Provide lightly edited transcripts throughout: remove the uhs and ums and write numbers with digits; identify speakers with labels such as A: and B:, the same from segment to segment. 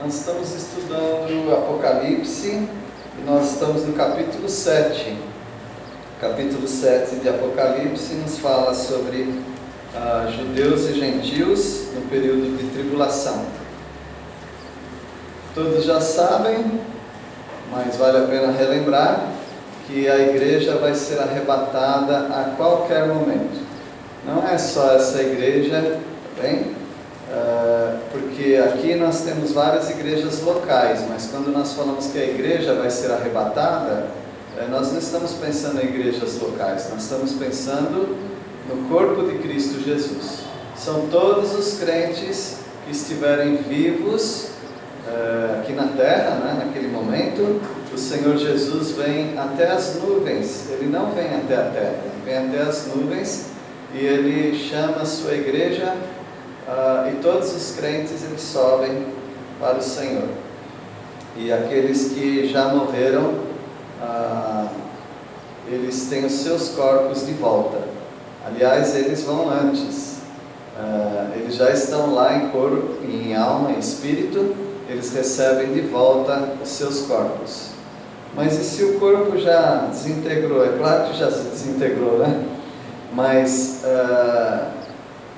A: Nós estamos estudando o Apocalipse e nós estamos no capítulo 7. O capítulo 7 de Apocalipse nos fala sobre judeus e gentios no período de tribulação. Todos já sabem, mas vale a pena relembrar que a igreja vai ser arrebatada a qualquer momento. Não é só essa igreja, tá bem? Porque aqui nós temos várias igrejas locais, mas quando nós falamos que a igreja vai ser arrebatada, nós não estamos pensando em igrejas locais, nós estamos pensando no corpo de Cristo Jesus. São todos os crentes que estiverem vivos aqui na terra, né, naquele momento. O Senhor Jesus vem até as nuvens, Ele não vem até a terra, Ele vem até as nuvens e Ele chama a sua igreja. E todos os crentes eles sobem para o Senhor. E aqueles que já morreram, eles têm os seus corpos de volta. Aliás, eles vão antes. Eles já estão lá em corpo, em alma e espírito. Eles recebem de volta os seus corpos. Mas e se o corpo já desintegrou? É claro que já se desintegrou, né? Mas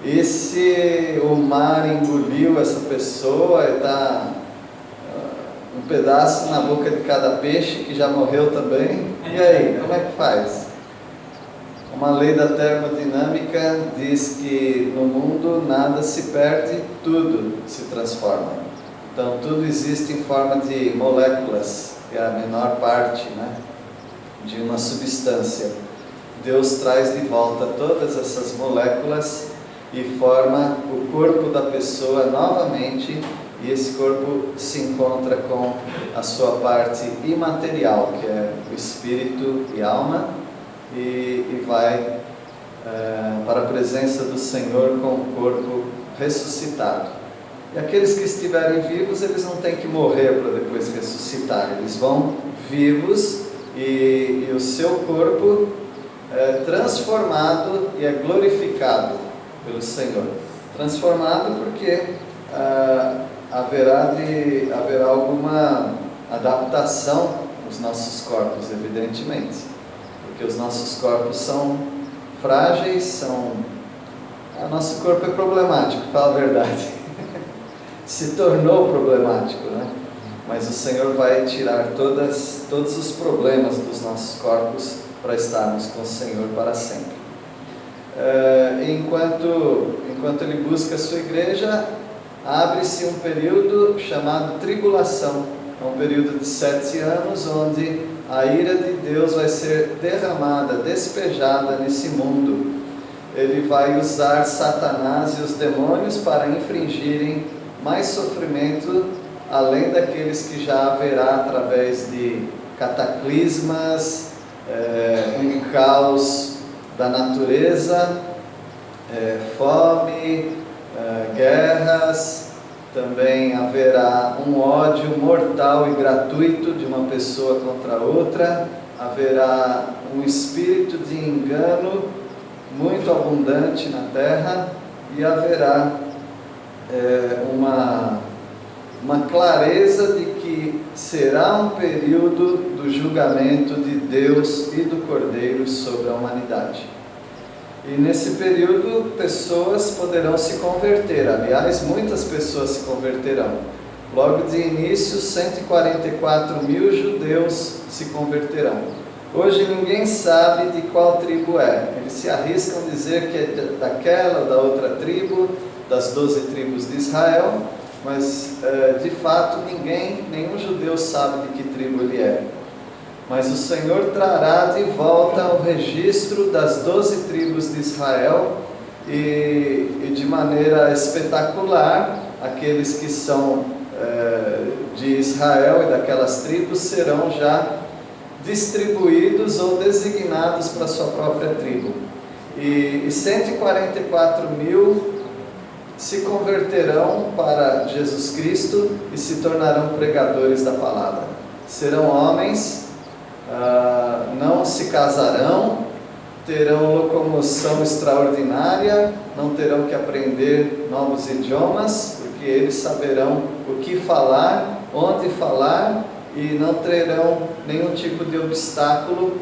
A: e se o mar engoliu essa pessoa e está um pedaço na boca de cada peixe que já morreu também? E aí, como é que faz? Uma lei da termodinâmica diz que no mundo nada se perde, tudo se transforma. Então tudo existe em forma de moléculas, que é a menor parte, né, de uma substância. Deus traz de volta todas essas moléculas e forma o corpo da pessoa novamente, e esse corpo se encontra com a sua parte imaterial, que é o espírito e alma, e vai para a presença do Senhor com o corpo ressuscitado. E aqueles que estiverem vivos, eles não têm que morrer para depois ressuscitar, eles vão vivos e o seu corpo é transformado e é glorificado pelo Senhor. Transformado porque haverá alguma adaptação nos nossos corpos, evidentemente, porque os nossos corpos são frágeis, nosso corpo é problemático, fala a verdade, se tornou problemático, né? Mas o Senhor vai tirar todos os problemas dos nossos corpos para estarmos com o Senhor para sempre. Enquanto ele busca a sua igreja, abre-se um período chamado tribulação. É um período de 7 anos, onde a ira de Deus vai ser derramada, despejada nesse mundo. Ele vai usar Satanás e os demônios para infligirem mais sofrimento, além daqueles que já haverá através de cataclismas, um caos da natureza, fome, guerras. Também haverá um ódio mortal e gratuito de uma pessoa contra outra, haverá um espírito de engano muito abundante na terra, e haverá uma clareza de que será um período do julgamento de Deus e do Cordeiro sobre a humanidade. E nesse período pessoas poderão se converter, aliás, muitas pessoas se converterão. Logo de início, 144 mil judeus se converterão. Hoje ninguém sabe de qual tribo é, eles se arriscam a dizer que é daquela ou da outra tribo, das 12 tribos de Israel, mas de fato nenhum judeu sabe de que tribo ele é. Mas o Senhor trará de volta o registro das 12 tribos de Israel, e de maneira espetacular, aqueles que são de Israel e daquelas tribos serão já distribuídos ou designados para a sua própria tribo. E 144 mil se converterão para Jesus Cristo e se tornarão pregadores da palavra. Serão homens, não se casarão, terão locomoção extraordinária, não terão que aprender novos idiomas, porque porque eles saberão o que falar, onde falar, e não terão nenhum tipo de obstáculo,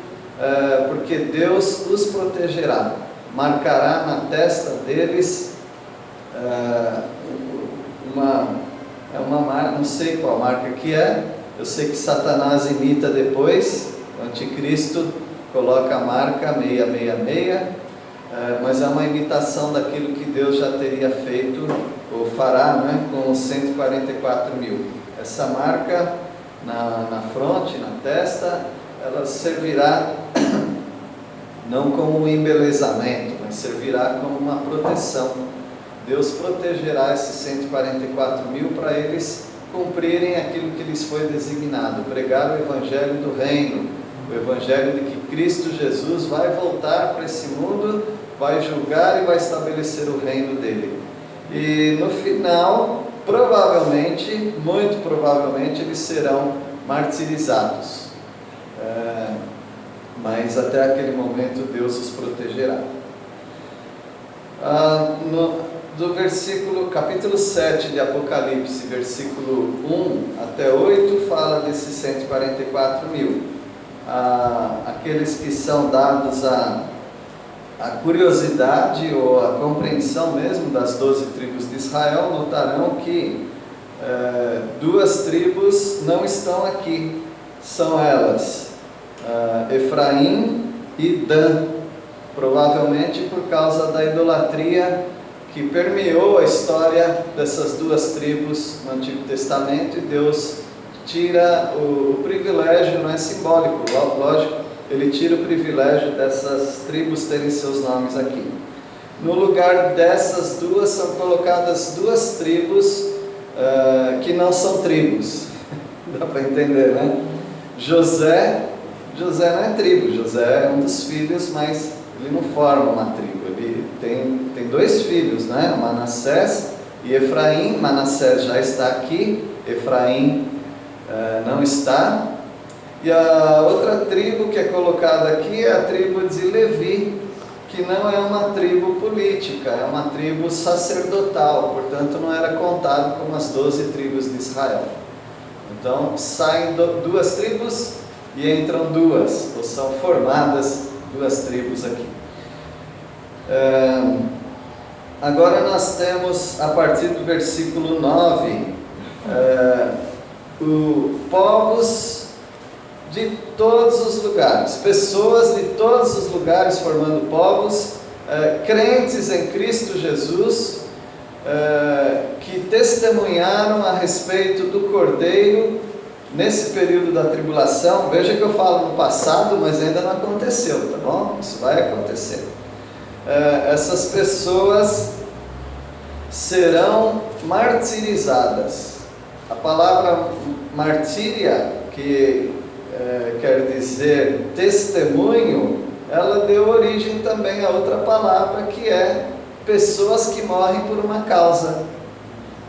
A: porque Deus os protegerá, marcará na testa deles uma marca, não sei qual marca que é, eu sei que Satanás imita depois, o anticristo coloca a marca 666, mas é uma imitação daquilo que Deus já teria feito, ou fará, né, com os 144 mil. Essa marca na fronte, na testa, ela servirá não como um embelezamento, mas servirá como uma proteção. Deus protegerá esses 144 mil para eles cumprirem aquilo que lhes foi designado, pregar o Evangelho do Reino, o Evangelho de que Cristo Jesus vai voltar para esse mundo, vai julgar e vai estabelecer o reino dele. E no final, provavelmente, muito provavelmente, eles serão martirizados. Mas até aquele momento Deus os protegerá. Do capítulo 7 de Apocalipse, versículo 1 até 8, fala desses 144 mil. Aqueles que são dados a curiosidade ou a compreensão mesmo das 12 tribos de Israel, notarão que 2 tribos não estão aqui. São elas Efraim e Dan, provavelmente por causa da idolatria que permeou a história dessas 2 tribos no Antigo Testamento, e Deus tira o privilégio, não é simbólico, lógico, ele tira o privilégio dessas tribos terem seus nomes aqui. No lugar dessas 2 são colocadas 2 tribos que não são tribos. Dá para entender, né? José não é tribo, José é um dos filhos, mas ele não forma uma tribo. Ele tem 2 filhos, né? Manassés e Efraim. Manassés já está aqui, Efraim não está. E a outra tribo que é colocada aqui é a tribo de Levi, que não é uma tribo política, é uma tribo sacerdotal, portanto não era contado como as 12 tribos de Israel. Então saem 2 tribos e entram 2, ou são formadas 2 tribos aqui. Agora nós temos, a partir do versículo 9, povos de todos os lugares, pessoas de todos os lugares formando povos, crentes em Cristo Jesus, que testemunharam a respeito do Cordeiro nesse período da tribulação. Veja que eu falo no passado, mas ainda não aconteceu, tá bom? Isso vai acontecer. Essas pessoas serão martirizadas. A palavra martíria, que quer dizer testemunho, ela deu origem também a outra palavra, que é pessoas que morrem por uma causa.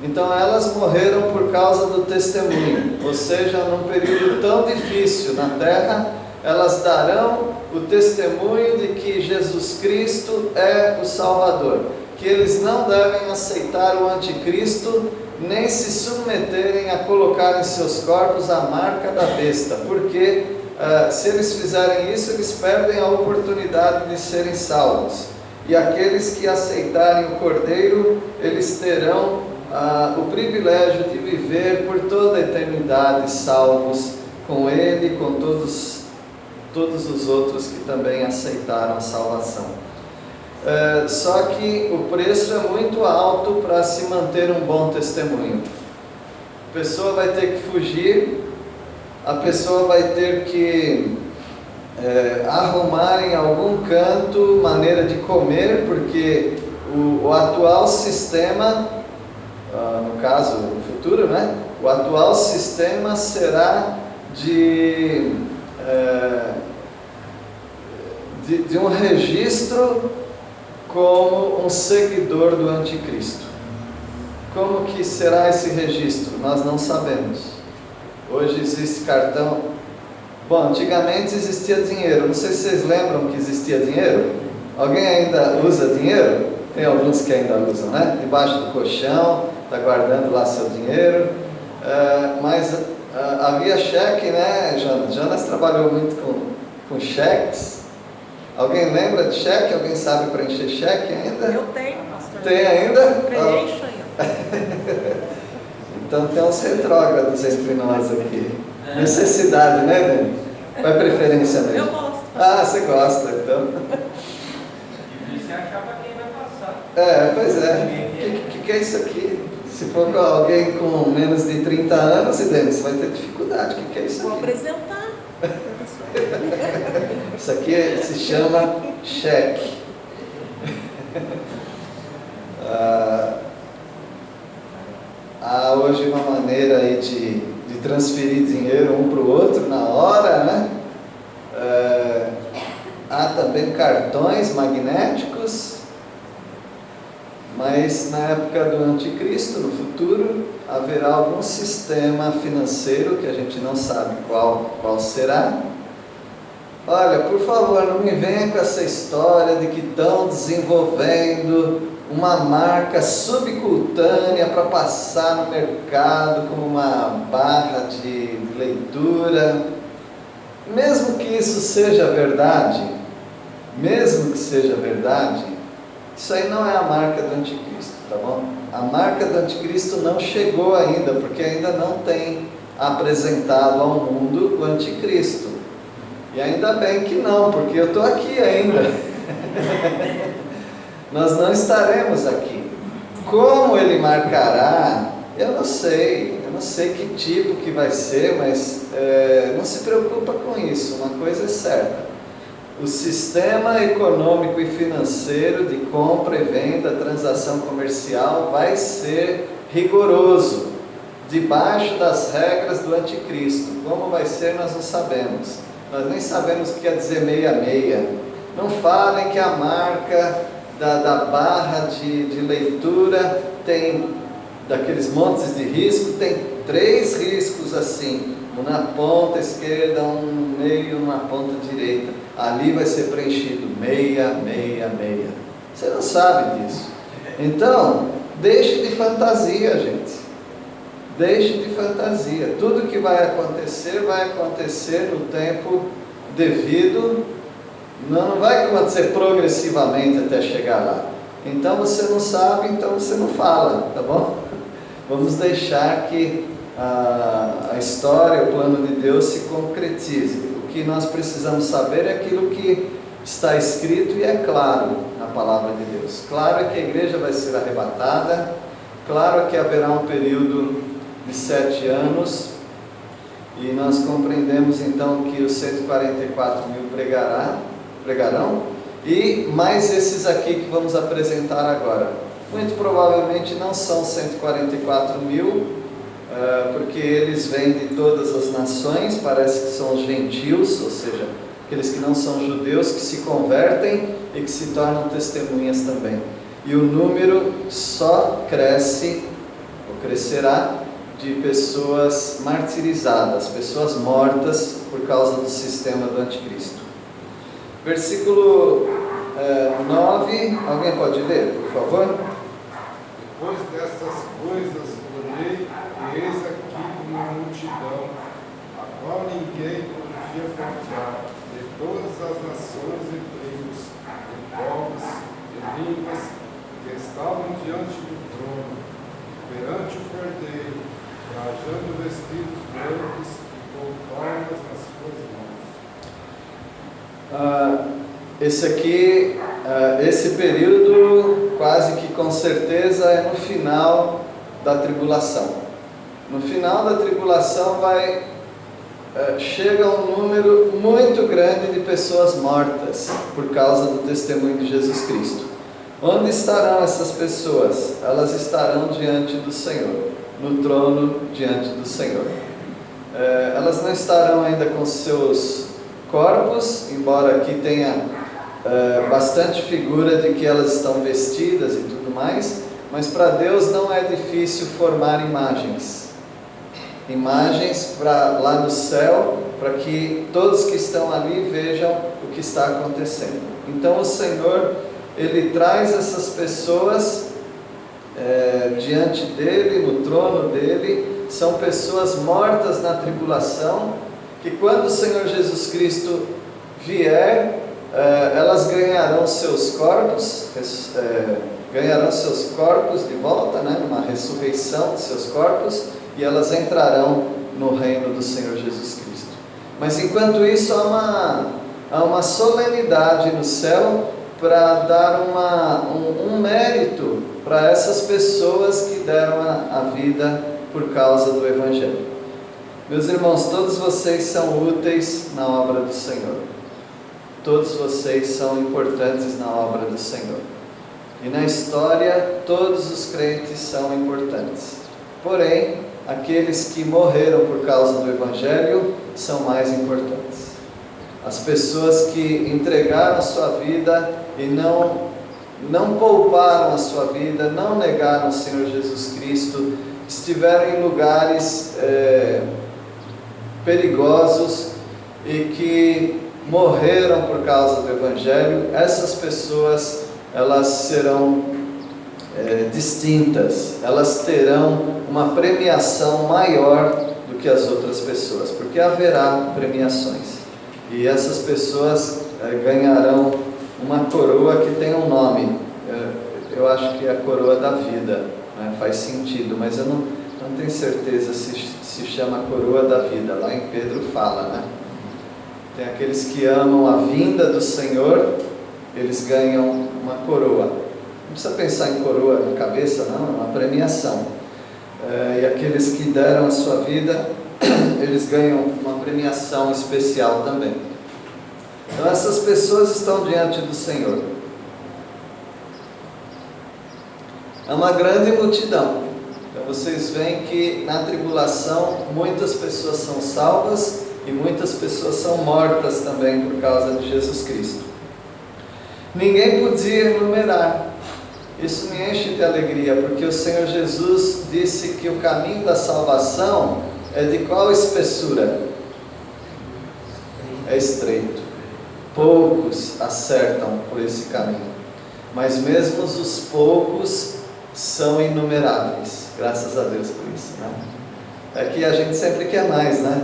A: Então elas morreram por causa do testemunho, ou seja, num período tão difícil na terra, elas darão o testemunho de que Jesus Cristo é o Salvador, que eles não devem aceitar o anticristo, nem se submeterem a colocar em seus corpos a marca da besta, porque se eles fizerem isso, eles perdem a oportunidade de serem salvos. E aqueles que aceitarem o Cordeiro, eles terão o privilégio de viver por toda a eternidade salvos com Ele, com todos os outros que também aceitaram a salvação. Só que o preço é muito alto para se manter um bom testemunho. A pessoa vai ter que fugir, a pessoa vai ter que arrumar em algum canto maneira de comer, porque o atual sistema, no caso o futuro, né? O atual sistema será de um registro como um seguidor do anticristo. Como que será esse registro? Nós não sabemos. Hoje existe cartão. Bom, antigamente existia dinheiro. Não sei se vocês lembram que existia dinheiro. Alguém ainda usa dinheiro? Tem alguns que ainda usam, né? Debaixo do colchão, está guardando lá seu dinheiro. Mas havia cheque, né, Jonas? Jonas trabalhou muito com cheques. Alguém lembra de cheque? Alguém sabe preencher cheque ainda?
B: Eu tenho, pastor.
A: Tem ainda?
B: Preencho ainda.
A: Então tem uns retrógrados entre nós aqui. Necessidade, né, Dani? Qual é a preferência mesmo?
B: Eu gosto.
A: Ah, você gosta, então.
C: E você achava quem vai passar.
A: Pois é. O que é isso aqui? Se for com alguém com menos de 30 anos, e Dani, você vai ter dificuldade. O que é isso aqui?
B: Vou apresentar.
A: Isso aqui se chama cheque. Há hoje uma maneira aí de transferir dinheiro um para o outro na hora, né? Há também cartões magnéticos, mas na época do anticristo, no futuro, haverá algum sistema financeiro que a gente não sabe qual será. Olha, por favor, não me venha com essa história de que estão desenvolvendo uma marca subcutânea para passar no mercado como uma barra de leitura. Mesmo que isso seja verdade, isso aí não é a marca do anticristo, tá bom? A marca do anticristo não chegou ainda, porque ainda não tem apresentado ao mundo o anticristo. E ainda bem que não, porque eu estou aqui ainda. Nós não estaremos aqui. Como ele marcará, eu não sei que tipo que vai ser, mas não se preocupa com isso, uma coisa é certa. O sistema econômico e financeiro de compra e venda, transação comercial vai ser rigoroso, debaixo das regras do anticristo. Como vai ser, nós não sabemos. Nós nem sabemos o que quer dizer 66. Não falem que a marca da barra de leitura tem, daqueles montes de risco, tem 3 riscos assim, um na ponta esquerda, um no meio, um na ponta direita. Ali vai ser preenchido 666. Você não sabe disso. Então, deixe de fantasia, gente. Deixe de fantasia. Tudo que vai acontecer no tempo devido. Não vai acontecer progressivamente até chegar lá. Então você não sabe, então você não fala, tá bom? Vamos deixar que a história, o plano de Deus se concretize. O que nós precisamos saber é aquilo que está escrito e é claro na palavra de Deus. Claro é que a igreja vai ser arrebatada, claro que haverá um período de 7 anos, e nós compreendemos então que os 144 mil pregarão, e mais esses aqui que vamos apresentar agora. Muito provavelmente não são 144 mil, porque eles vêm de todas as nações, parece que são os gentios, ou seja, aqueles que não são judeus, que se convertem e que se tornam testemunhas também. E o número só cresce, ou crescerá, de pessoas martirizadas, pessoas mortas por causa do sistema do anticristo. Versículo 9, alguém pode ler, por favor?
D: Depois dessas coisas, olhei e eis aqui uma multidão, a qual ninguém podia contar, de todas as nações e tribos, de povos e línguas, que estavam diante do trono, perante o Cordeiro, trajando vestidos brancos e com palmas nas suas mãos.
A: Esse período, quase que com certeza, é no final da tribulação. No final da tribulação chega um número muito grande de pessoas mortas por causa do testemunho de Jesus Cristo. Onde estarão essas pessoas? Elas estarão diante do Senhor, no trono diante do Senhor. Elas não estarão ainda com seus corpos, embora aqui tenha bastante figura de que elas estão vestidas e tudo mais, mas para Deus não é difícil formar imagens para lá no céu, para que todos que estão ali vejam o que está acontecendo. Então o Senhor ele traz essas pessoas diante dele, no trono dele. São pessoas mortas na tribulação, que quando o Senhor Jesus Cristo vier, elas ganharão seus corpos, de volta, né, numa ressurreição de seus corpos, e elas entrarão no reino do Senhor Jesus Cristo. Mas enquanto isso, há uma solenidade no céu para dar um mérito para essas pessoas que deram a vida por causa do Evangelho. Meus irmãos, todos vocês são úteis na obra do Senhor. Todos vocês são importantes na obra do Senhor. E na história, todos os crentes são importantes. Porém, aqueles que morreram por causa do Evangelho são mais importantes. As pessoas que entregaram a sua vida e não pouparam a sua vida, não negaram o Senhor Jesus Cristo, estiveram em lugares perigosos e que morreram por causa do Evangelho, essas pessoas, elas serão distintas, elas terão uma premiação maior do que as outras pessoas, porque haverá premiações, e essas pessoas ganharão uma coroa que tem um nome. Eu acho que é a coroa da vida, né? Faz sentido, mas eu não tenho certeza se chama coroa da vida. Lá em Pedro fala, né? Tem aqueles que amam a vinda do Senhor, eles ganham uma coroa. Não precisa pensar em coroa na cabeça, não, é uma premiação. E aqueles que deram a sua vida, eles ganham uma premiação especial também. Então essas pessoas estão diante do Senhor. É uma grande multidão. Então vocês veem que na tribulação muitas pessoas são salvas e muitas pessoas são mortas também por causa de Jesus Cristo. Ninguém podia enumerar. Isso me enche de alegria, porque o Senhor Jesus disse que o caminho da salvação é de qual espessura? É estreito. Poucos acertam por esse caminho, mas mesmo os poucos são inumeráveis. Graças a Deus por isso, né? É que a gente sempre quer mais, né?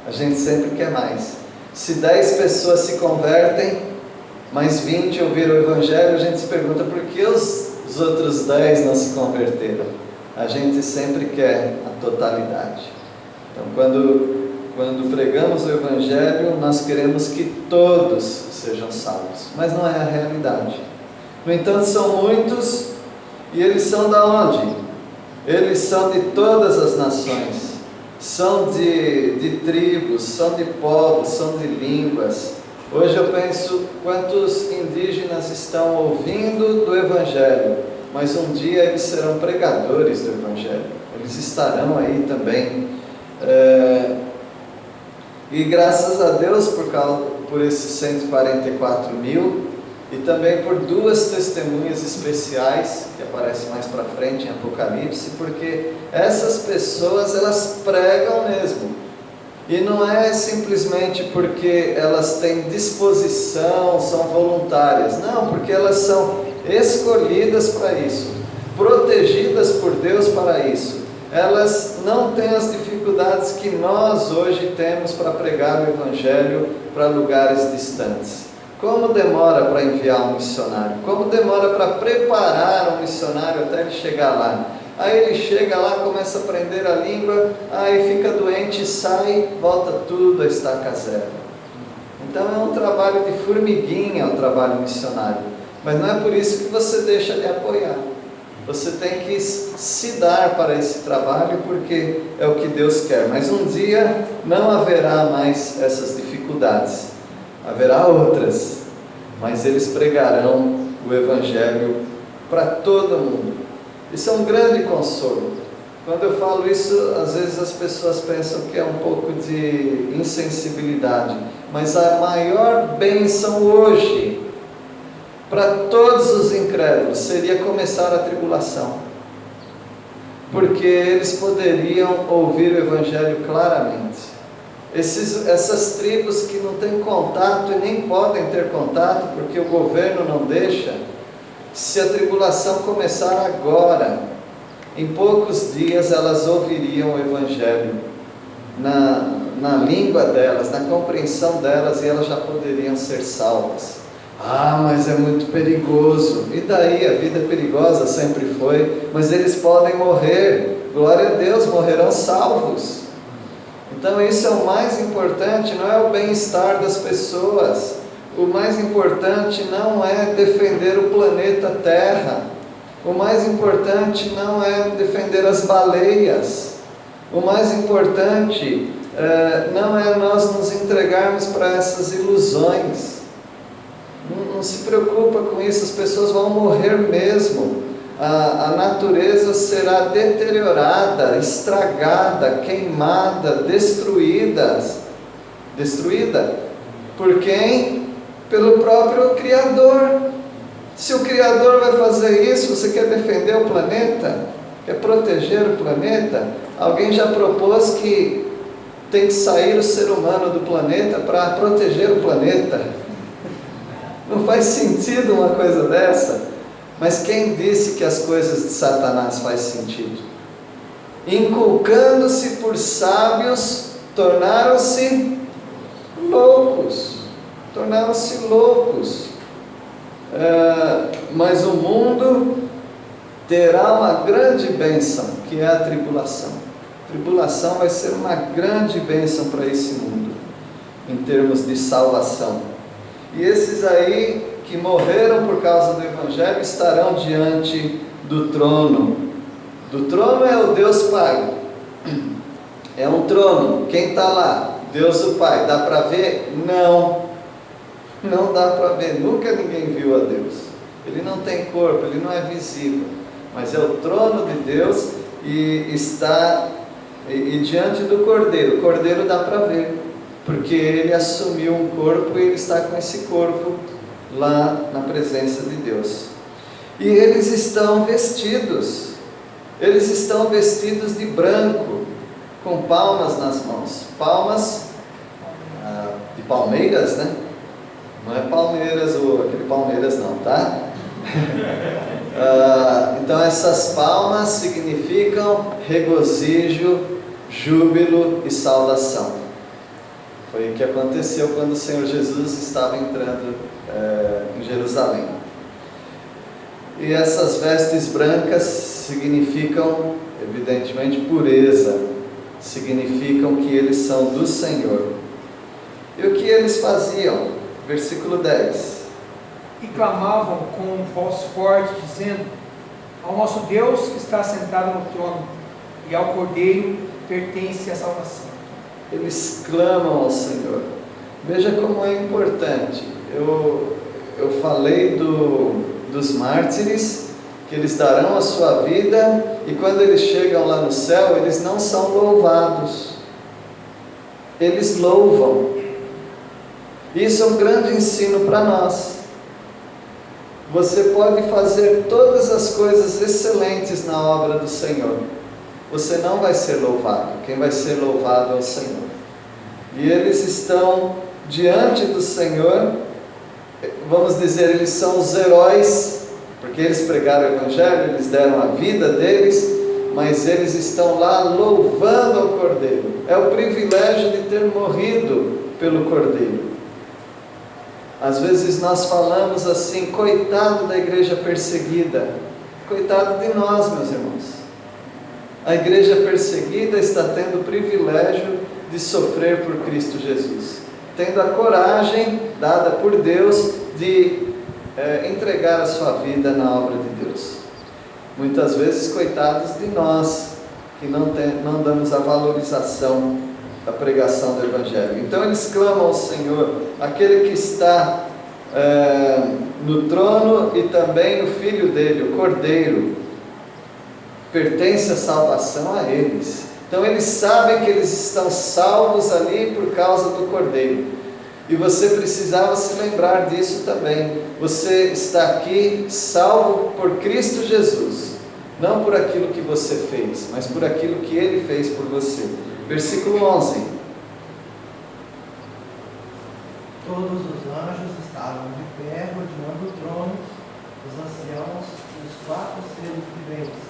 A: A gente sempre quer mais. Se 10 pessoas se convertem, mas 20 ouviram o Evangelho, a gente se pergunta por que os outros 10 não se converteram. A gente sempre quer a totalidade. Então, quando pregamos o Evangelho, nós queremos que todos sejam salvos, mas não é a realidade. No entanto, são muitos, e eles são da onde? Eles são de todas as nações, são de tribos, são de povos, são de línguas. Hoje eu penso quantos indígenas estão ouvindo do Evangelho, mas um dia eles serão pregadores do Evangelho, eles estarão aí também. E graças a Deus por esses 144 mil, e também por 2 testemunhas especiais que aparecem mais para frente em Apocalipse, porque essas pessoas, elas pregam mesmo, e não é simplesmente porque elas têm disposição, são voluntárias, não, porque elas são escolhidas para isso, protegidas por Deus para isso. Elas não têm as dificuldades que nós hoje temos para pregar o Evangelho para lugares distantes. Como demora para enviar um missionário? Como demora para preparar um missionário até ele chegar lá? Aí ele chega lá, começa a aprender a língua, aí fica doente, sai, volta tudo a estaca zero. Então é um trabalho de formiguinha o trabalho missionário. Mas não é por isso que você deixa de apoiar. Você tem que se dar para esse trabalho, porque é o que Deus quer. Mas um dia não haverá mais essas dificuldades. Haverá outras. Mas eles pregarão o Evangelho para todo mundo. Isso é um grande consolo. Quando eu falo isso, às vezes as pessoas pensam que é um pouco de insensibilidade. Mas a maior bênção hoje para todos os incrédulos seria começar a tribulação, porque eles poderiam ouvir o Evangelho claramente, Essas tribos que não têm contato e nem podem ter contato porque o governo não deixa, se a tribulação começar agora, em poucos dias elas ouviriam o Evangelho na língua delas, na compreensão delas, e elas já poderiam ser salvas. Ah, mas é muito perigoso. E daí? A vida é perigosa, sempre foi, mas eles podem morrer. Glória a Deus, morrerão salvos. Então isso é o mais importante, não é o bem-estar das pessoas. O mais importante não é defender o planeta Terra. O mais importante não é defender as baleias. O mais importante não é nós nos entregarmos para essas ilusões. Não se preocupa com isso, as pessoas vão morrer mesmo. A natureza será deteriorada, estragada, queimada, destruída. Por quem? Pelo próprio Criador. Se o Criador vai fazer isso, você quer defender o planeta? Quer proteger o planeta? Alguém já propôs que tem que sair o ser humano do planeta para proteger o planeta. Não faz sentido uma coisa dessa. Mas quem disse que as coisas de Satanás faz sentido? Inculcando-se por sábios, tornaram-se loucos. Mas o mundo terá uma grande bênção, que é a tribulação. A tribulação vai ser uma grande bênção para esse mundo, em termos de salvação. E esses aí que morreram por causa do Evangelho estarão diante do trono. Do trono é o Deus Pai. É um trono. Quem está lá? Deus o Pai. Dá para ver? Não dá para ver. Nunca ninguém viu a Deus. Ele não tem corpo, ele não é visível. Mas é o trono de Deus e está diante do Cordeiro. O Cordeiro dá para ver, porque ele assumiu um corpo e ele está com esse corpo lá na presença de Deus. E eles estão vestidos de branco, com palmas nas mãos. Palmas de palmeiras, né? Não é Palmeiras ou aquele Palmeiras não, tá? Então essas palmas significam regozijo, júbilo e saudação. Foi o que aconteceu quando o Senhor Jesus estava entrando em Jerusalém. E essas vestes brancas significam, evidentemente, pureza, significam que eles são do Senhor. E o que eles faziam? Versículo 10.
E: E clamavam com voz forte, dizendo: ao nosso Deus que está sentado no trono, e ao Cordeiro pertence a salvação.
A: Eles clamam ao Senhor. Veja como é importante. Eu falei dos mártires, que eles darão a sua vida, e quando eles chegam lá no céu, eles não são louvados, eles louvam. Isso é um grande ensino para nós. Você pode fazer todas as coisas excelentes na obra do Senhor, você não vai ser louvado. Quem vai ser louvado é o Senhor. E eles estão diante do Senhor, vamos dizer, eles são os heróis, porque eles pregaram o Evangelho, eles deram a vida deles, mas eles estão lá louvando ao Cordeiro. É o privilégio de ter morrido pelo Cordeiro. Às vezes nós falamos assim: coitado da igreja perseguida. Coitado de nós, meus irmãos. A igreja perseguida está tendo o privilégio de sofrer por Cristo Jesus, tendo a coragem dada por Deus de entregar a sua vida na obra de Deus. Muitas vezes, coitados de nós, que não damos a valorização da pregação do Evangelho. Então eles clamam ao Senhor, aquele que está no trono, e também o Filho dele, o Cordeiro. Pertence a salvação a eles. Então eles sabem que eles estão salvos ali por causa do Cordeiro. E você precisava se lembrar disso também. Você está aqui salvo por Cristo Jesus. Não por aquilo que você fez, mas por aquilo que Ele fez por você. Versículo 11.
F: Todos os anjos estavam de pé rodeando o trono, os anciãos e os 4 seres viventes.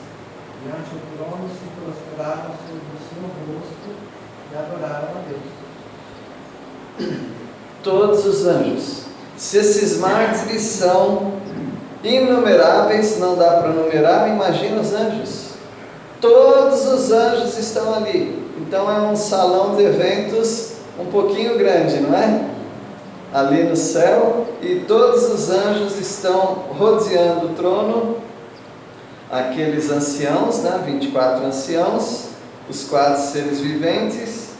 F: Diante do trono se prostraram sobre o seu rosto e adoraram a Deus.
A: Todos os anjos. Se esses mártires são inumeráveis, não dá para numerar, imagina os anjos. Todos os anjos estão ali. Então é um salão de eventos um pouquinho grande, não é? Ali no céu, e todos os anjos estão rodeando o trono, aqueles anciãos, 24 anciãos, os 4 seres viventes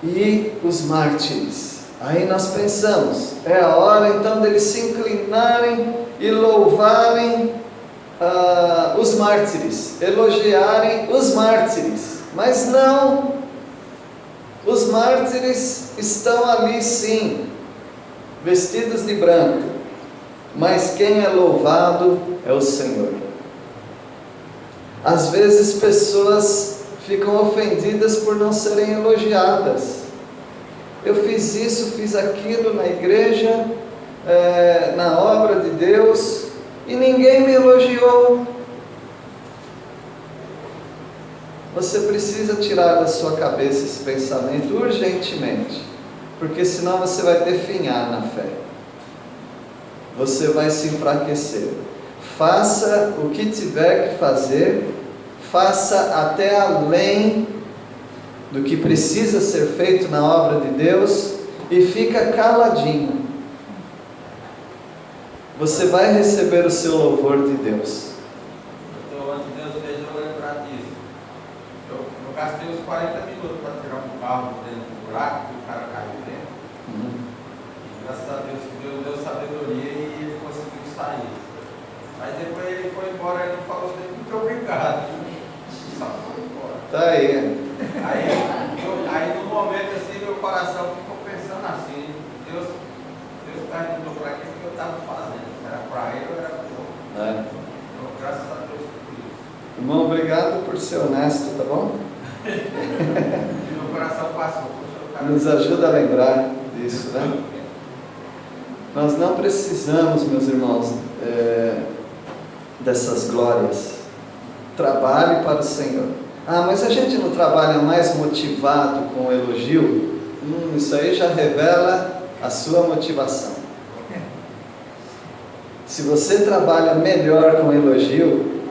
A: e os mártires. Aí nós pensamos, é a hora então deles se inclinarem e louvarem os mártires, elogiarem os mártires, mas não, os mártires estão ali sim, vestidos de branco, mas quem é louvado é o Senhor. Às vezes pessoas ficam ofendidas por não serem elogiadas. Eu fiz isso, fiz aquilo na igreja, na obra de Deus, e ninguém me elogiou. Você precisa tirar da sua cabeça esse pensamento urgentemente, porque senão você vai definhar na fé. Você vai se enfraquecer. Faça o que tiver que fazer, faça até além do que precisa ser feito na obra de Deus e fica caladinho. Você vai receber o seu louvor de Deus.
C: Então, antes Deus fez eu lembrar disso. Eu gastei uns 40 minutos para tirar um carro dentro do buraco, que o cara caiu dentro. E graças a Deus que Deus deu sabedoria e ele conseguiu sair. Mas depois ele foi embora e não falou muito obrigado. Só foi embora.
A: Tá aí.
C: Aí no momento assim, meu coração ficou pensando assim, Deus perguntou para quem que eu estava fazendo, era para ele ou era para o outro? Então, graças a Deus por isso.
A: Irmão, obrigado por ser honesto, tá bom?
C: Meu coração passou.
A: Nos ajuda a lembrar disso, né? Nós não precisamos, meus irmãos, dessas glórias. Trabalhe para o Senhor. Ah, mas a gente não trabalha mais motivado com o elogio? Isso aí já revela a sua motivação. Se você trabalha melhor com elogio,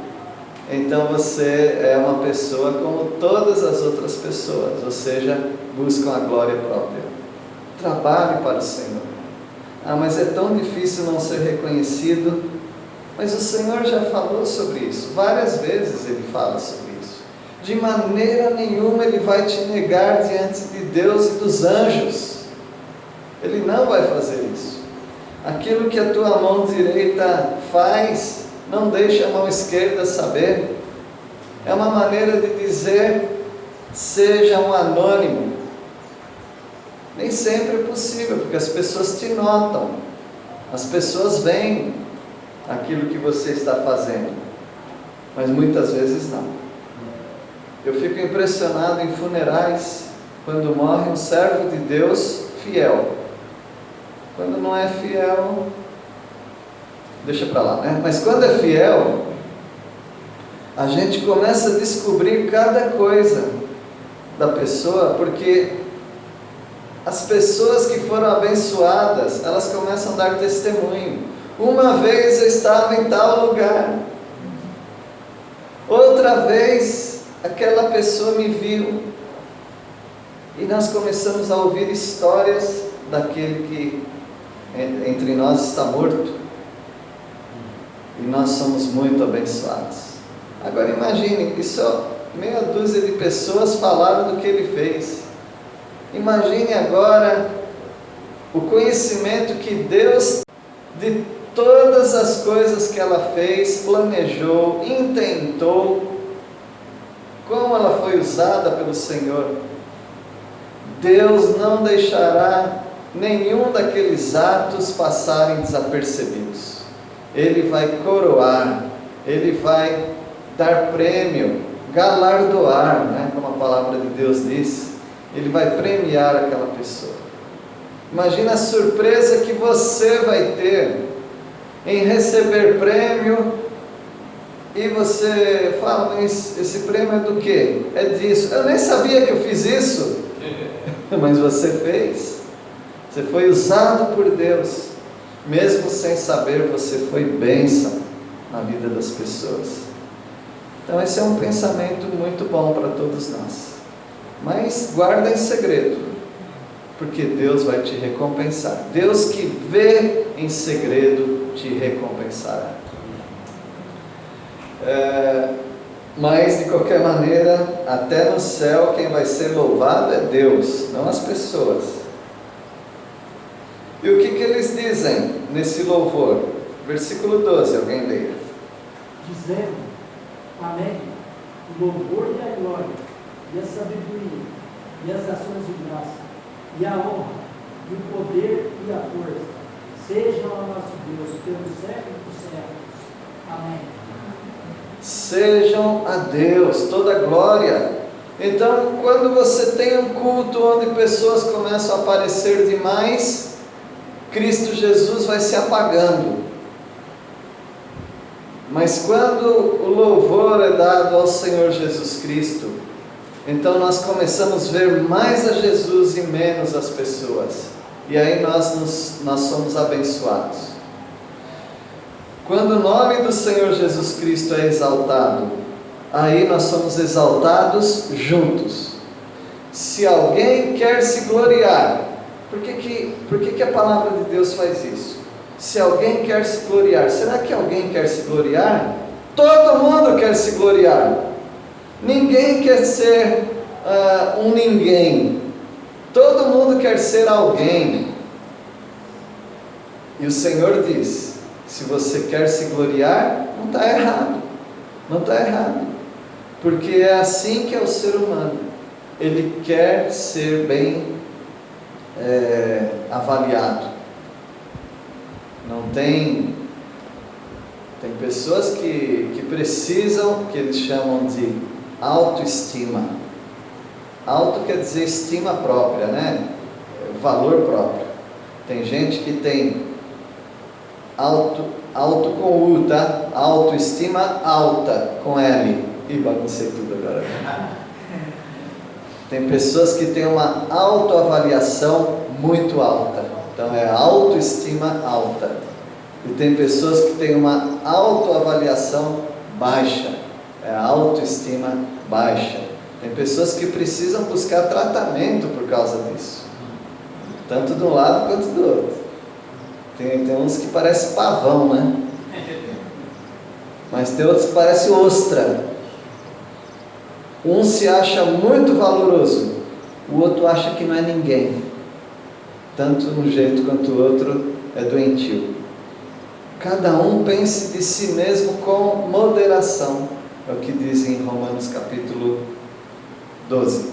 A: então você é uma pessoa como todas as outras pessoas, ou seja, buscam a glória própria. Trabalhe para o Senhor. Ah, mas é tão difícil não ser reconhecido. Mas o Senhor já falou sobre isso, várias vezes Ele fala sobre isso. De maneira nenhuma Ele vai te negar diante de Deus e dos anjos. Ele não vai fazer isso. Aquilo que a tua mão direita faz, não deixe a mão esquerda saber. É uma maneira de dizer, seja um anônimo. Nem sempre é possível, porque as pessoas te notam, as pessoas veem aquilo que você está fazendo, mas muitas vezes não. Eu fico impressionado em funerais, quando morre um servo de Deus fiel. Quando não é fiel, deixa para lá, né? Mas quando é fiel, a gente começa a descobrir cada coisa da pessoa, porque as pessoas que foram abençoadas, elas começam a dar testemunho. Uma vez eu estava em tal lugar, outra vez aquela pessoa me viu, e nós começamos a ouvir histórias daquele que entre nós está morto, e nós somos muito abençoados. Agora imagine que só meia dúzia de pessoas falaram do que ele fez. Imagine agora o conhecimento que Deus de todas as coisas que ela fez, planejou, intentou, como ela foi usada pelo Senhor. Deus não deixará nenhum daqueles atos passarem desapercebidos. Ele vai coroar, Ele vai dar prêmio, galardoar, né, como a palavra de Deus diz. Ele vai premiar aquela pessoa. Imagina a surpresa que você vai ter em receber prêmio e você fala, mas esse prêmio é do quê? É disso. Eu nem sabia que eu fiz isso, mas você fez. Você foi usado por Deus. Mesmo sem saber, você foi bênção na vida das pessoas. Então esse é um pensamento muito bom para todos nós. Mas guarda em segredo, porque Deus vai te recompensar. Deus que vê em segredo te recompensará. Mas de qualquer maneira, até no céu quem vai ser louvado é Deus, não as pessoas. E o que eles dizem nesse louvor? Versículo 12, alguém leia.
G: Dizendo: Amém, o louvor e a glória, e a sabedoria, e as ações de graça, e a honra, e o poder e a força, sejam ao nosso Deus pelos séculos dos séculos. Amém.
A: Sejam a Deus toda a glória. Então, quando você tem um culto onde pessoas começam a aparecer demais, Cristo Jesus vai se apagando. Mas quando o louvor é dado ao Senhor Jesus Cristo, então nós começamos a ver mais a Jesus e menos as pessoas. E aí nós somos abençoados. Quando o nome do Senhor Jesus Cristo é exaltado, aí nós somos exaltados juntos. Se alguém quer se gloriar, por que a palavra de Deus faz isso? Se alguém quer se gloriar, será que alguém quer se gloriar? Todo mundo quer se gloriar. Ninguém quer ser um ninguém. Todo mundo quer ser alguém. E o Senhor diz: se você quer se gloriar, não está errado. Não está errado. Porque é assim que é o ser humano. Ele quer ser bem avaliado. Não tem pessoas que precisam, que eles chamam de autoestima. Auto quer dizer estima própria, né? Valor próprio. Tem gente que tem auto com U, tá? Autoestima alta com L. Ih, baguncei tudo agora. Tem pessoas que têm uma autoavaliação muito alta. Então é autoestima alta. E tem pessoas que têm uma autoavaliação baixa. É autoestima baixa. Tem pessoas que precisam buscar tratamento por causa disso. Tanto de um lado quanto do outro. Tem uns que parecem pavão, né? Mas tem outros que parecem ostra. Um se acha muito valoroso, o outro acha que não é ninguém. Tanto um jeito quanto o outro é doentio. Cada um pense de si mesmo com moderação. É o que diz em Romanos capítulo 12.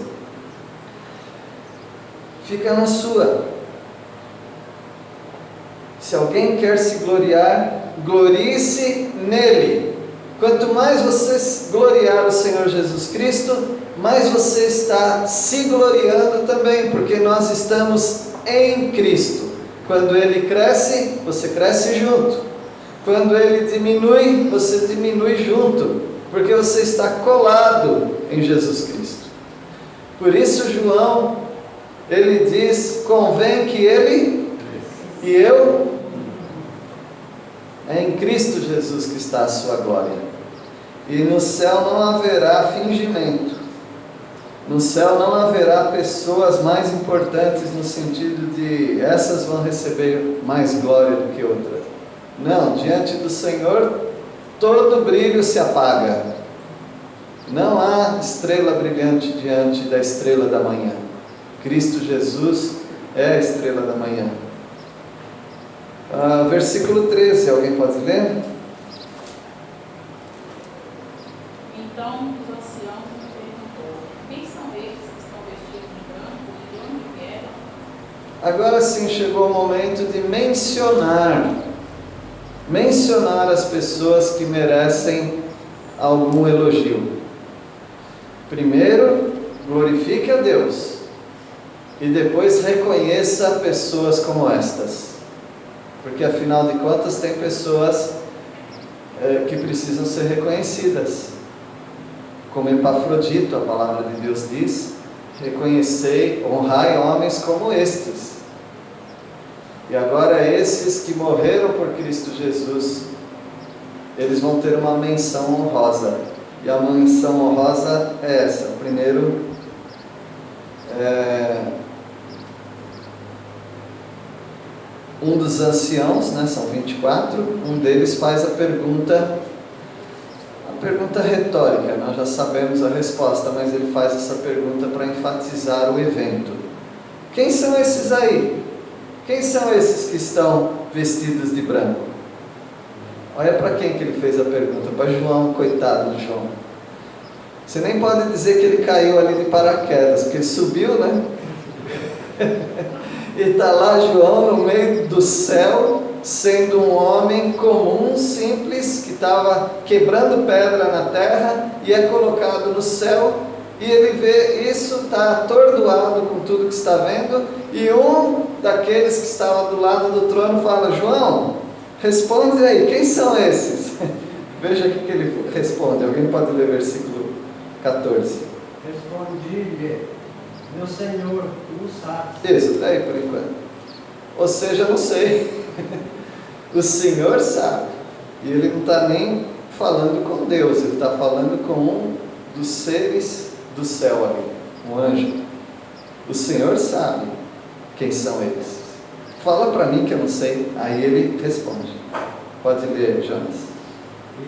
A: Fica na sua. Se alguém quer se gloriar, glorie-se nele. Quanto mais você gloriar o Senhor Jesus Cristo, mais você está se gloriando também, porque nós estamos em Cristo. Quando Ele cresce, você cresce junto. Quando Ele diminui, você diminui junto, porque você está colado em Jesus Cristo. Por isso João, ele diz: convém que ele e eu, é em Cristo Jesus que está a sua glória. E no céu não haverá fingimento. No céu não haverá pessoas mais importantes no sentido de essas vão receber mais glória do que outras. Não, diante do Senhor todo brilho se apaga. Não há estrela brilhante diante da estrela da manhã. Cristo Jesus é a estrela da manhã. Versículo 13, alguém pode ler?
B: Então os anciãos me perguntou: quem são estes que estão vestidos de branco e de onde vieram?
A: Agora sim chegou o momento de mencionar as pessoas que merecem algum elogio. Primeiro, glorifique a Deus. e depois reconheça pessoas como estas. Porque afinal de contas tem pessoas que precisam ser reconhecidas. Como Epafrodito, a palavra de Deus diz: reconhecei, honrai homens como estes. E agora esses que morreram por Cristo Jesus, eles vão ter uma menção honrosa. E a menção honrosa é essa. Primeiro, um dos anciãos, né, são 24, um deles faz a pergunta retórica, nós já sabemos a resposta, mas ele faz essa pergunta para enfatizar o evento. Quem são esses aí? Quem são esses que estão vestidos de branco? Olha para quem que ele fez a pergunta, para João, coitado de João. Você nem pode dizer que ele caiu ali de paraquedas, porque ele subiu, né? E está lá João no meio do céu, sendo um homem comum, simples, que estava quebrando pedra na terra e é colocado no céu, e ele vê isso, está atordoado com tudo que está vendo, e um daqueles que estava do lado do trono fala: João, responde aí, quem são esses? Veja o que ele responde. Alguém pode ler versículo 14.
F: Respondi-lhe: meu Senhor, tu o sabes.
A: Isso, está aí por enquanto. Ou seja, não sei. O Senhor sabe. E ele não está nem falando com Deus, ele está falando com um dos seres do céu ali, um anjo. O Senhor sabe quem são eles. Fala para mim que eu não sei. Aí ele responde. Pode ler, Jonas.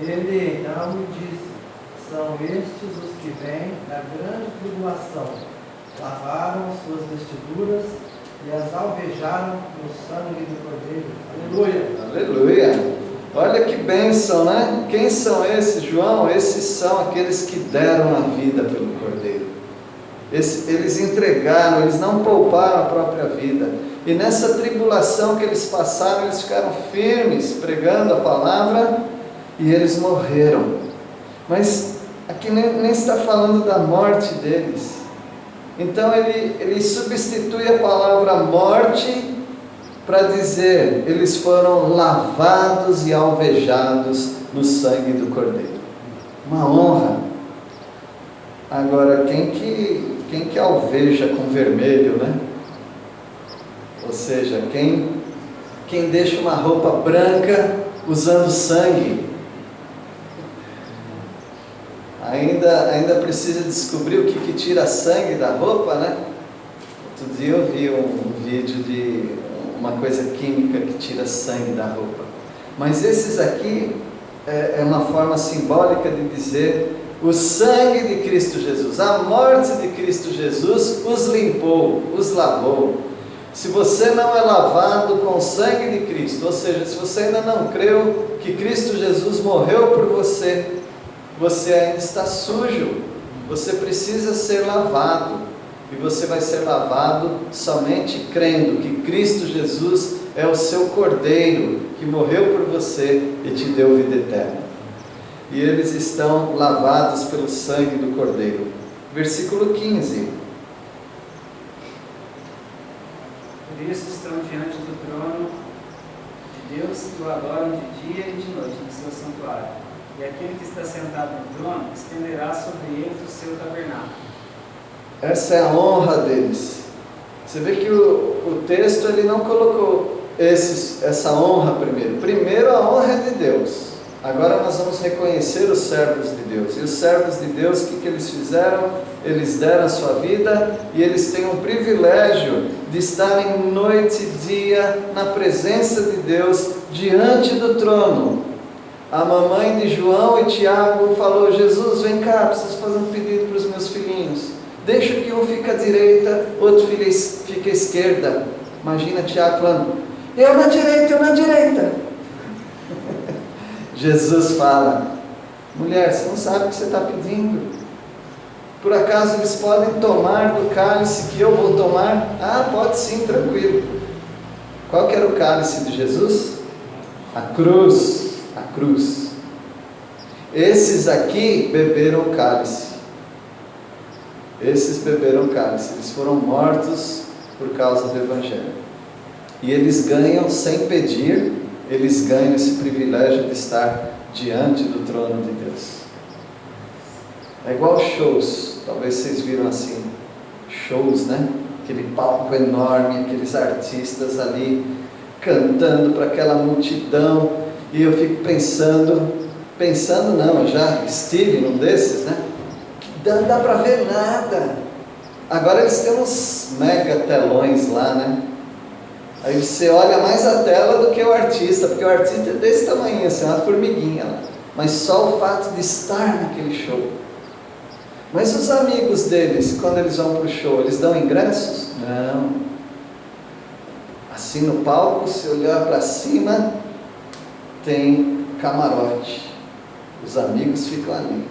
F: Ele então me disse: são estes os que vêm da grande tribulação, lavaram suas vestiduras e as alvejaram no sangue do Cordeiro. Aleluia!
A: Aleluia! Olha que bênção, né? Quem são esses, João? Esses são aqueles que deram a vida pelo Cordeiro. Eles entregaram, eles não pouparam a própria vida. E nessa tribulação que eles passaram, eles ficaram firmes, pregando a palavra, e eles morreram. Mas aqui nem está falando da morte deles. Então ele substitui a palavra morte para dizer: eles foram lavados e alvejados no sangue do Cordeiro. Uma honra. Agora, quem que alveja com vermelho, né? Ou seja, quem deixa uma roupa branca usando sangue? Ainda precisa descobrir o que tira sangue da roupa, né? Outro dia eu vi um vídeo de uma coisa química que tira sangue da roupa. Mas esses aqui é uma forma simbólica de dizer: o sangue de Cristo Jesus, a morte de Cristo Jesus os limpou, os lavou. Se você não é lavado com o sangue de Cristo, ou seja, se você ainda não creu que Cristo Jesus morreu por você, você ainda está sujo. Você precisa ser lavado. E você vai ser lavado somente crendo que Cristo Jesus é o seu Cordeiro, que morreu por você e te deu vida eterna. E eles estão lavados pelo sangue do Cordeiro. Versículo 15.
H: Por isso estão diante do trono de Deus que o adoram de dia e de noite no seu santuário. E aquele que está sentado no trono estenderá sobre eles o seu tabernáculo.
A: Essa é a honra deles. Você vê que o texto ele não colocou essa honra primeiro. Primeiro a honra é de Deus. Agora nós vamos reconhecer os servos de Deus. E os servos de Deus, o que eles fizeram? Eles deram a sua vida e eles têm um privilégio de estarem noite e dia na presença de Deus, diante do trono. A mamãe de João e Tiago falou: Jesus, vem cá, preciso fazer um pedido para os meus filhinhos. Deixa que um fica à direita, outro fica à esquerda. Imagina Tiago falando: eu na direita, eu na direita. Jesus fala: mulher, você não sabe o que você está pedindo. Por acaso eles podem tomar do cálice que eu vou tomar? Ah, pode sim, tranquilo. Qual que era o cálice de Jesus? A cruz. A cruz. Esses aqui beberam o cálice. Esses beberam o cálice. Eles foram mortos por causa do Evangelho. E eles ganham sem pedir, eles ganham esse privilégio de estar diante do trono de Deus. É igual shows, talvez vocês viram assim, shows, né? Aquele palco enorme, aqueles artistas ali cantando para aquela multidão, e eu fico pensando não, já estive num desses, né? Que não dá para ver nada. Agora eles têm uns mega telões lá, né? Aí você olha mais a tela do que o artista, porque o artista é desse tamanho, assim, uma formiguinha lá. Mas só o fato de estar naquele show. Mas os amigos deles, quando eles vão para o show, eles dão ingressos? Não. Assim no palco, se olhar para cima, tem camarote. Os amigos ficam ali.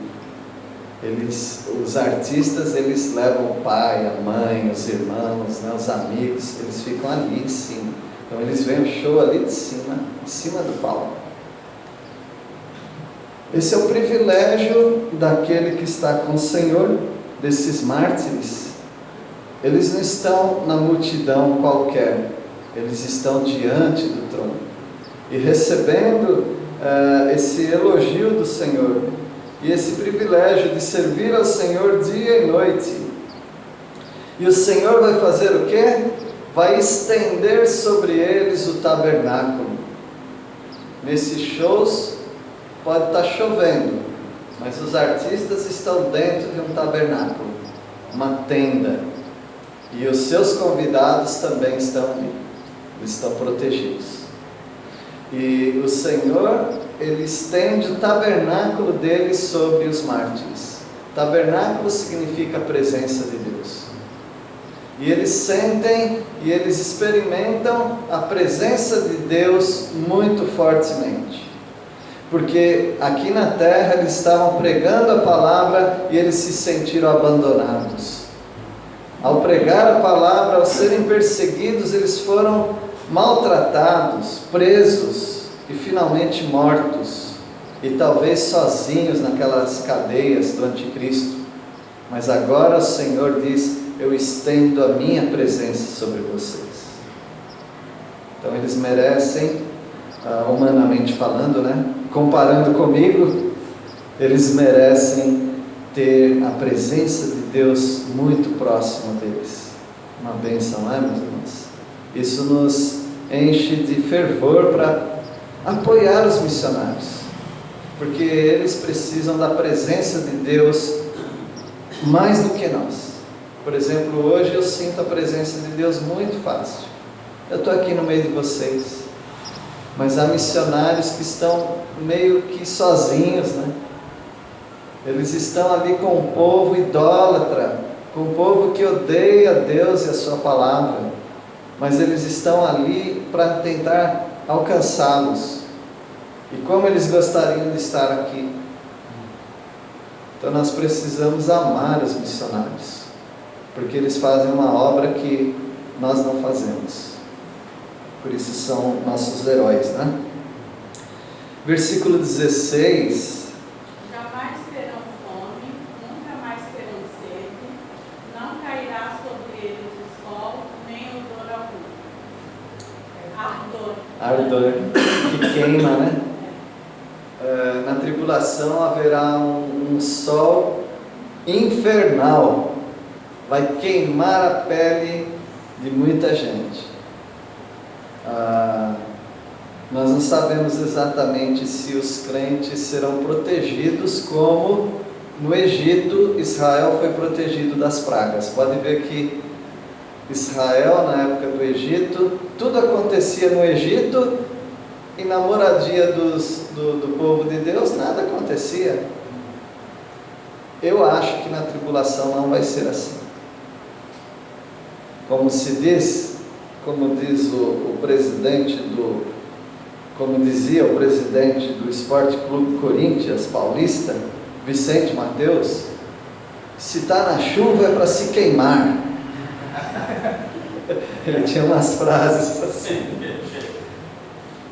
A: Os artistas, eles levam o pai, a mãe, os irmãos, né, os amigos, eles ficam ali em cima. Então eles veem o show ali de cima, em cima do palco. Esse é o privilégio daquele que está com o Senhor, desses mártires. Eles não estão na multidão qualquer, eles estão diante do trono e recebendo esse elogio do Senhor e esse privilégio de servir ao Senhor dia e noite. E o Senhor vai fazer o quê? Vai estender sobre eles o tabernáculo. Nesses shows pode estar chovendo, mas os artistas estão dentro de um tabernáculo, uma tenda, e os seus convidados também estão ali, eles estão protegidos. E o Senhor, Ele estende o tabernáculo dele sobre os mártires. Tabernáculo significa a presença de Deus. E eles sentem e eles experimentam a presença de Deus muito fortemente. Porque aqui na terra eles estavam pregando a palavra e eles se sentiram abandonados. Ao pregar a palavra, ao serem perseguidos, eles foram maltratados, presos e finalmente mortos. E talvez sozinhos naquelas cadeias do anticristo. Mas agora o Senhor diz: eu estendo a minha presença sobre vocês. Então eles merecem, humanamente falando, né? Comparando comigo, eles merecem ter a presença de Deus muito próximo deles. Uma bênção, não é, meus irmãos? Isso nos enche de fervor para apoiar os missionários, porque eles precisam da presença de Deus mais do que nós. Por exemplo, hoje eu sinto a presença de Deus muito fácil. Eu estou aqui no meio de vocês, mas há missionários que estão meio que sozinhos, né? Eles estão ali com o povo idólatra, com o povo que odeia Deus e a sua palavra, mas eles estão ali para tentar alcançá-los. E como eles gostariam de estar aqui. Então nós precisamos amar os missionários, porque eles fazem uma obra que nós não fazemos. Por isso são nossos heróis, né? Versículo 16.
B: Jamais terão fome, nunca mais terão sede, não cairá sobre eles o sol, nem odor algum.
A: Ardor, que queima, né? Na tribulação haverá um sol infernal, vai queimar a pele de muita gente. Nós não sabemos exatamente se os crentes serão protegidos como no Egito Israel foi protegido das pragas. Pode ver que Israel, na época do Egito, tudo acontecia no Egito, e na moradia do povo de Deus nada acontecia. Eu acho que na tribulação não vai ser assim. Como se diz, como diz o presidente como dizia o presidente do Esporte Clube Corinthians Paulista, Vicente Mateus, se está na chuva é para se queimar. Ele tinha umas frases assim.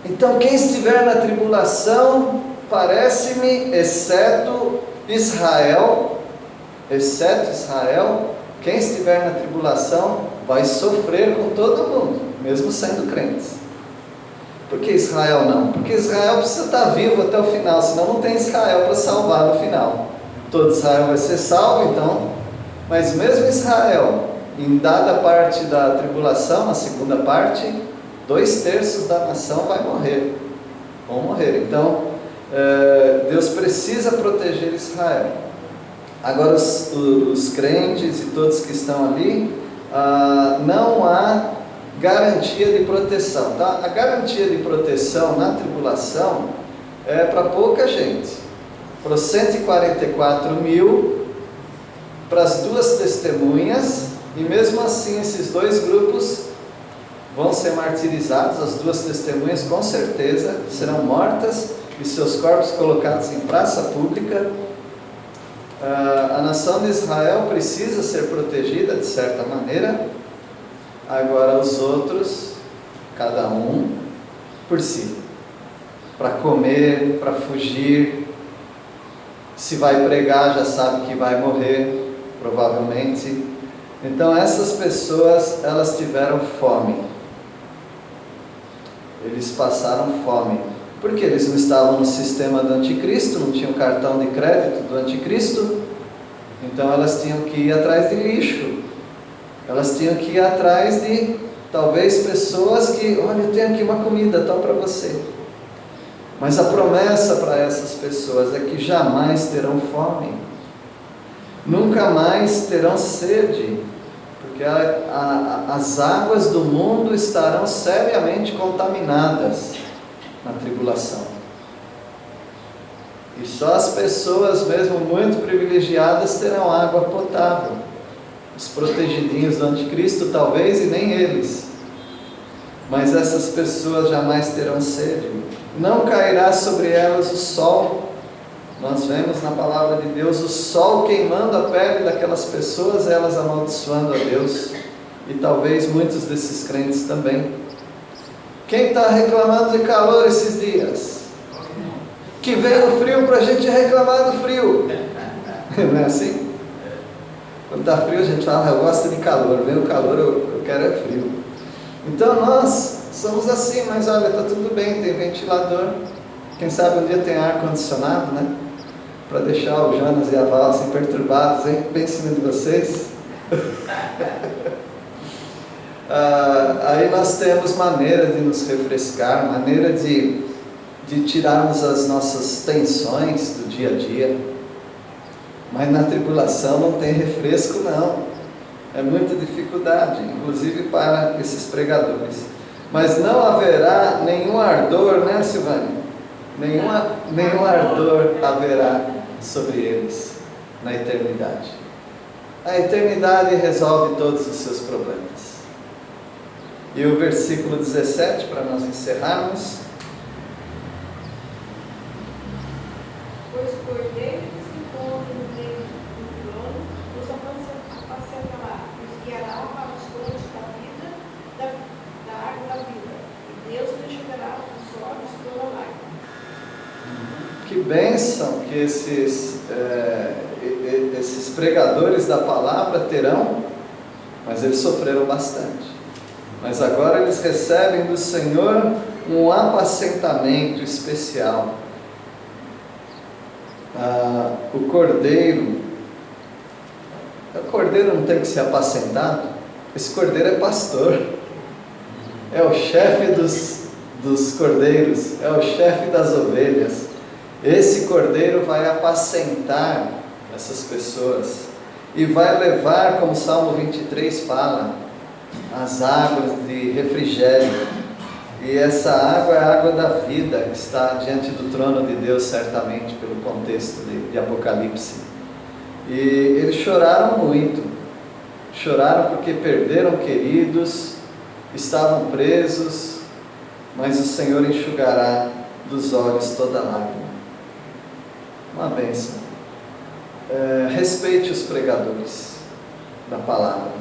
A: Então quem estiver na tribulação, parece-me, exceto Israel, quem estiver na tribulação vai sofrer com todo mundo, mesmo sendo crentes. Por que Israel não? Porque Israel precisa estar vivo até o final, senão não tem Israel para salvar no final. Todo Israel vai ser salvo, então, mas mesmo Israel, em dada parte da tribulação, na segunda parte, 2/3 da nação vão morrer. Então, Deus precisa proteger Israel. Agora, os crentes e todos que estão ali, não há garantia de proteção, tá? A garantia de proteção na tribulação é para pouca gente, para os 144 mil, para as 2 testemunhas, e mesmo assim esses 2 grupos vão ser martirizados. As 2 testemunhas com certeza serão mortas e seus corpos colocados em praça pública. A nação de Israel precisa ser protegida de certa maneira. Agora os outros, cada um por si, para comer, para fugir. Se vai pregar, já sabe que vai morrer, provavelmente. Então essas pessoas, elas tiveram fome. Eles passaram fome. Porque eles não estavam no sistema do anticristo, não tinham cartão de crédito do anticristo. Então elas tinham que ir atrás de lixo. Elas tinham que ir atrás de, talvez, pessoas que, olha, eu tenho aqui uma comida, toma para você. Mas a promessa para essas pessoas é que jamais terão fome. Nunca mais terão sede. Porque as águas do mundo estarão seriamente contaminadas na tribulação. E só as pessoas mesmo muito privilegiadas terão água potável. Os protegidinhos do anticristo talvez, e nem eles. Mas essas pessoas jamais terão sede. Não cairá sobre elas o sol. Nós vemos na palavra de Deus o sol queimando a pele daquelas pessoas, elas amaldiçoando a Deus. E talvez muitos desses crentes também. Quem está reclamando de calor esses dias? Que veio o frio para a gente reclamar do frio. Não é assim? Quando está frio a gente fala, eu gosto de calor. Vem o calor, eu quero é frio. Então nós somos assim, mas olha, está tudo bem, tem ventilador. Quem sabe um dia tem ar-condicionado, né? Para deixar o Jonas e a Val assim perturbados, hein? Bem em cima de vocês. Aí nós temos maneira de nos refrescar, maneira de tirarmos as nossas tensões do dia a dia. Mas na tribulação não tem refresco não, é muita dificuldade, inclusive para esses pregadores. Mas não haverá nenhum ardor, né, Silvânia? Nenhum ardor haverá sobre eles na eternidade. A eternidade resolve todos os seus problemas. E o versículo 17, para nós encerrarmos.
I: Pois o cordeiro que se encontra no meio do trono nos apacentará, nos guiará para os fontes da vida, da água da vida, e Deus lhe enxugará os olhos toda lágrima.
A: Que bênção que esses pregadores da palavra terão, mas eles sofreram bastante. Mas agora eles recebem do Senhor um apacentamento especial. O cordeiro não tem que ser apacentado. Esse cordeiro é pastor, é o chefe dos cordeiros, é o chefe das ovelhas. Esse cordeiro vai apacentar essas pessoas e vai levar, como o Salmo 23 fala, as águas de refrigério. E essa água é a água da vida, que está diante do trono de Deus, certamente, pelo contexto de Apocalipse. E eles choraram muito, choraram porque perderam queridos, estavam presos, mas o Senhor enxugará dos olhos toda lágrima. Uma bênção. Respeite os pregadores da palavra,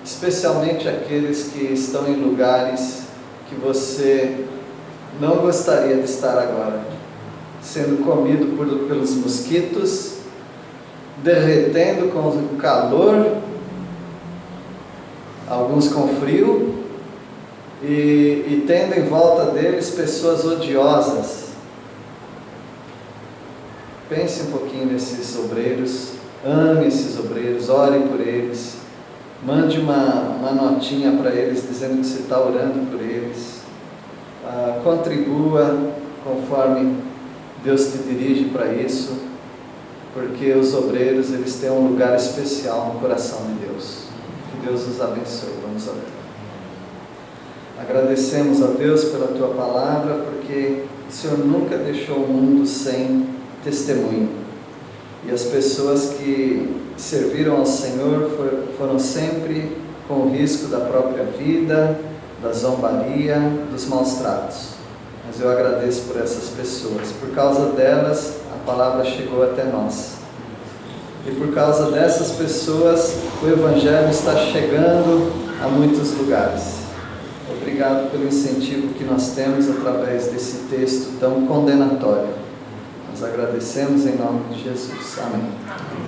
A: especialmente aqueles que estão em lugares que você não gostaria de estar agora, sendo comido pelos mosquitos, derretendo com o calor, alguns com frio, e tendo em volta deles pessoas odiosas. Pense um pouquinho nesses obreiros, ame esses obreiros, ore por eles, mande uma notinha para eles dizendo que você está orando por eles, contribua conforme Deus te dirige para isso, porque os obreiros, eles têm um lugar especial no coração de Deus. Que Deus os abençoe. Vamos orar. Agradecemos a Deus pela Tua palavra, porque o Senhor nunca deixou o mundo sem testemunho. E as pessoas que serviram ao Senhor foram sempre com o risco da própria vida, da zombaria, dos maus tratos. Mas eu agradeço por essas pessoas. Por causa delas, a palavra chegou até nós. E por causa dessas pessoas, o Evangelho está chegando a muitos lugares. Obrigado pelo incentivo que nós temos através desse texto tão condenatório. Nós agradecemos em nome de Jesus. Amém.